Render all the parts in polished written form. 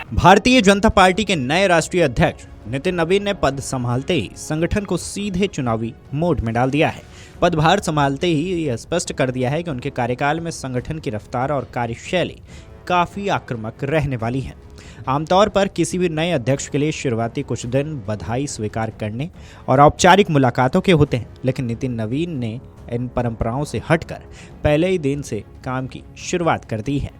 Bharatiya Janata party के नए राष्ट्रीय अध्यक्ष नितिन नवीन ने पद संभालते ही संगठन को सीधे चुनावी मोड में डाल दिया है। पदभार संभालते ही यह स्पष्ट कर दिया है कि उनके कार्यकाल में संगठन की रफ्तार और कार्यशैली काफी आक्रामक रहने वाली है। आमतौर पर किसी भी नए अध्यक्ष के लिए शुरुआती कुछ दिन बधाई स्वीकार करने और औपचारिक मुलाकातों के होते हैं, लेकिन नितिन नवीन ने इन परंपराओं से हटकर पहले ही दिन से काम की शुरुआत कर दी है।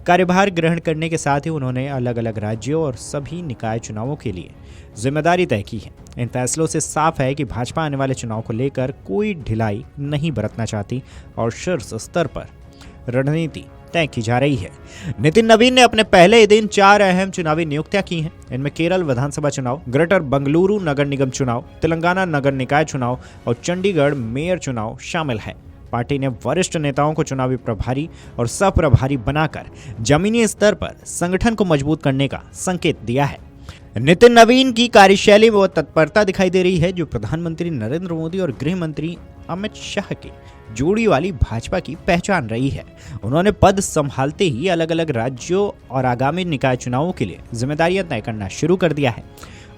कार्यभार ग्रहण करने के साथ ही उन्होंने अलग अलग राज्यों और सभी निकाय चुनावों के लिए जिम्मेदारी तय की है। इन फैसलों से साफ है कि भाजपा आने वाले चुनाव को लेकर कोई ढिलाई नहीं बरतना चाहती और शीर्ष स्तर पर रणनीति तय की जा रही है। नितिन नवीन ने अपने पहले ही दिन 4 अहम चुनावी नियुक्तियां की हैं। इनमें केरल विधानसभा चुनाव, ग्रेटर बंगलुरु नगर निगम चुनाव, तेलंगाना नगर निकाय चुनाव और चंडीगढ़ मेयर चुनाव शामिल है। पार्टी ने वरिष्ठ नेताओं को चुनावी प्रभारी और सह प्रभारी बनाकर जमीनी स्तर पर संगठन को मजबूत करने का संकेत दिया है। नितिन नवीन की कार्यशैली में वो तत्परता दिखाई दे रही है जो प्रधानमंत्री नरेंद्र मोदी और गृह मंत्री अमित शाह की जोड़ी वाली भाजपा की पहचान रही है। उन्होंने पद संभालते ही अलग अलग राज्यों और आगामी निकाय चुनावों के लिए जिम्मेदारियां तय करना शुरू कर दिया है।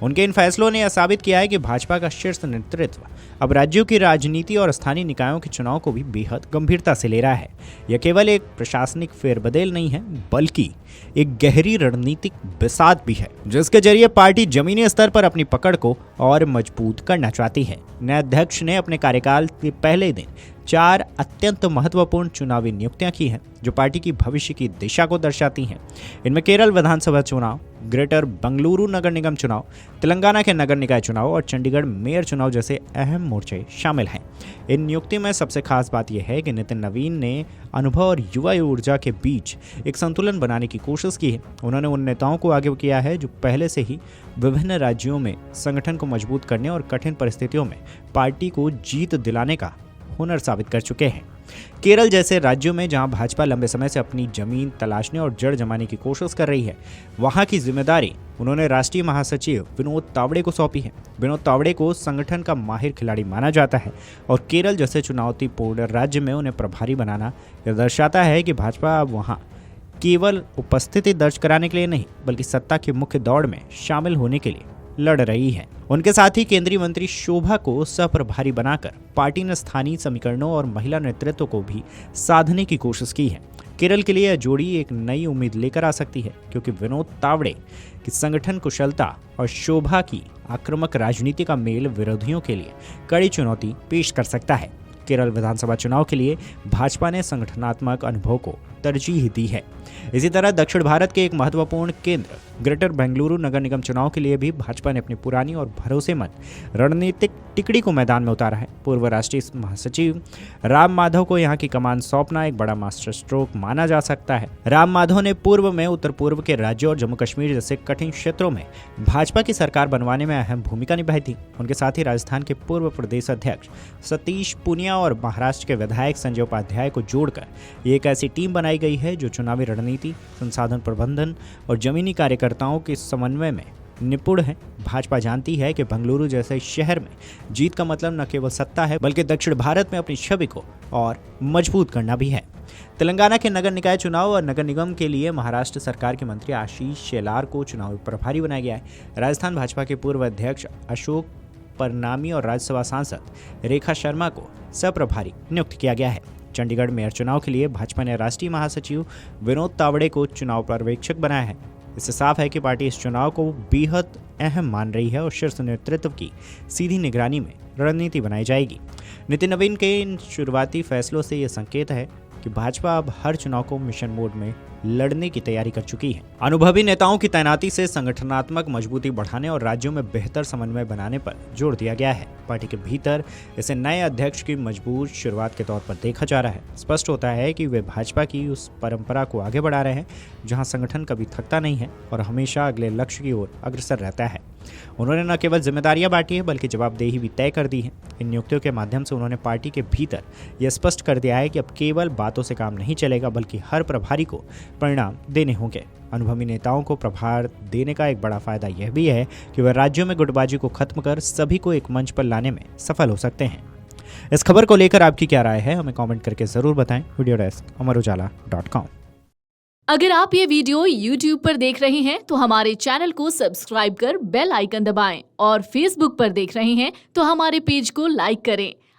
उनके इन फैसलों ने यह साबित किया है कि भाजपा का शीर्ष नेतृत्व अब राज्यों की राजनीति और स्थानीय निकायों के चुनाव को भी बेहद गंभीरता से ले रहा है। यह केवल एक प्रशासनिक फेरबदल नहीं है, बल्कि एक गहरी रणनीतिक बिसात भी है, जिसके जरिए पार्टी जमीनी स्तर पर अपनी पकड़ को और मजबूत करना चाहती है। नए अध्यक्ष ने अपने कार्यकाल के पहले दिन 4 अत्यंत महत्वपूर्ण चुनावी नियुक्तियां की हैं, जो पार्टी की भविष्य की दिशा को दर्शाती हैं। इनमें केरल विधानसभा चुनाव, ग्रेटर बंगलुरु नगर निगम चुनाव, तेलंगाना के नगर निकाय चुनाव और चंडीगढ़ मेयर चुनाव जैसे अहम मोर्चे शामिल हैं। इन नियुक्ति में सबसे खास बात यह है कि नितिन नवीन ने अनुभव और युवा ऊर्जा के बीच एक संतुलन बनाने की कोशिश की है। उन्होंने उन नेताओं को आगे किया है जो पहले से ही विभिन्न राज्यों में संगठन को मजबूत करने और कठिन परिस्थितियों में पार्टी को जीत दिलाने का हुनर साबित कर चुके हैं। केरल जैसे राज्यों में जहां भाजपा लंबे समय से अपनी जमीन तलाशने और जड़ जमाने की कोशिश कर रही है, वहां की जिम्मेदारी उन्होंने राष्ट्रीय महासचिव विनोद तावड़े को सौंपी है। विनोद तावड़े को संगठन का माहिर खिलाड़ी माना जाता है और केरल जैसे चुनौतीपूर्ण राज्य में उन्हें प्रभारी बनाना यह दर्शाता है कि भाजपा अब वहां केवल उपस्थिति दर्ज कराने के लिए नहीं, बल्कि सत्ता की मुख्य दौड़ में शामिल होने के लिए लड़ रही है। उनके साथ ही केंद्रीय मंत्री शोभा को सहप्रभारी बनाकर पार्टी ने स्थानीय समीकरणों और महिला नेतृत्व को भी साधने की कोशिश की है। केरल के लिए यह जोड़ी एक नई उम्मीद लेकर आ सकती है, क्योंकि विनोद तावड़े की संगठन कुशलता और शोभा की आक्रामक राजनीति का मेल विरोधियों के लिए कड़ी चुनौती पेश कर सकता है। केरल विधानसभा चुनाव के लिए भाजपा ने संगठनात्मक अनुभव को तरजीह दी है। इसी तरह दक्षिण भारत के एक महत्वपूर्ण केंद्र ग्रेटर बेंगलुरु नगर निगम चुनाव के लिए भी भाजपा ने अपनी पुरानी और भरोसेमंद रणनीतिक टिकड़ी को मैदान में उतारा है। पूर्व राष्ट्रीय महासचिव राम माधव को यहां की कमान सौंपना एक बड़ा मास्टर स्ट्रोक माना जा सकता है। राम माधव ने पूर्व में उत्तर पूर्व के राज्यों और जम्मू कश्मीर जैसे कठिन क्षेत्रों में भाजपा की सरकार बनवाने में अहम भूमिका निभाई थी। उनके साथ ही राजस्थान के पूर्व प्रदेश अध्यक्ष सतीश पुनिया और महाराष्ट्र के विधायक संजय उपाध्याय को जोड़कर एक ऐसी टीम बनाई गई है जो चुनावी रणनीति, संसाधन प्रबंधन और जमीनी कार्यकर्ताओं के समन्वय में निपुण है। भाजपा जानती है कि बेंगलुरु जैसे शहर में जीत का मतलब न केवल सत्ता है, बल्कि दक्षिण भारत में अपनी छवि को और मजबूत करना भी है। तेलंगाना के नगर निकाय चुनाव और नगर निगम के लिए महाराष्ट्र सरकार के मंत्री आशीष शेलार को चुनावी प्रभारी बनाया गया है। राजस्थान भाजपा के पूर्व अध्यक्ष अशोक परनामी और राज्यसभा सांसद रेखा शर्मा को सहप्रभारी नियुक्त किया गया है। चंडीगढ़ मेयर चुनाव के लिए भाजपा ने राष्ट्रीय महासचिव विनोद तावड़े को चुनाव पर्यवेक्षक बनाया है। इससे साफ है कि पार्टी इस चुनाव को बेहद अहम मान रही है और शीर्ष नेतृत्व की सीधी निगरानी में रणनीति बनाई जाएगी। नितिन नवीन के इन शुरुआती फैसलों से यह संकेत है कि भाजपा अब हर चुनाव को मिशन मोड में लड़ने की तैयारी कर चुकी है। अनुभवी नेताओं की तैनाती से संगठनात्मक मजबूती बढ़ाने और राज्यों में बेहतर समन्वय बनाने पर जोर दिया गया है। पार्टी के भीतर इसे नए अध्यक्ष की मजबूत शुरुआत के तौर पर देखा जा रहा है। स्पष्ट होता है कि वे भाजपा की उस परंपरा को आगे बढ़ा रहे हैं जहां संगठन कभी थकता नहीं है और हमेशा अगले लक्ष्य की ओर अग्रसर रहता है। उन्होंने न केवल जिम्मेदारियां बांटी है, बल्कि जवाबदेही भी तय कर दी है। इन नियुक्तियों के माध्यम से उन्होंने पार्टी के भीतर यह स्पष्ट कर दिया है कि अब केवल बातों से काम नहीं चलेगा, बल्कि हर प्रभारी को परिणाम देने होंगे। अनुभवी नेताओं को प्रभार देने का एक बड़ा फायदा यह भी है कि वह राज्यों में गुटबाजी को खत्म कर सभी को एक मंच पर लाने में सफल हो सकते हैं। इस खबर को लेकर आपकी क्या राय है, हमें कमेंट करके जरूर बताएं। वीडियो डेस्क अमर उजाला.com। अगर आप ये वीडियो YouTube पर देख रहे हैं तो हमारे चैनल को सब्सक्राइब कर बेल आइकन दबाएं और Facebook पर देख रहे हैं तो हमारे पेज को लाइक करें।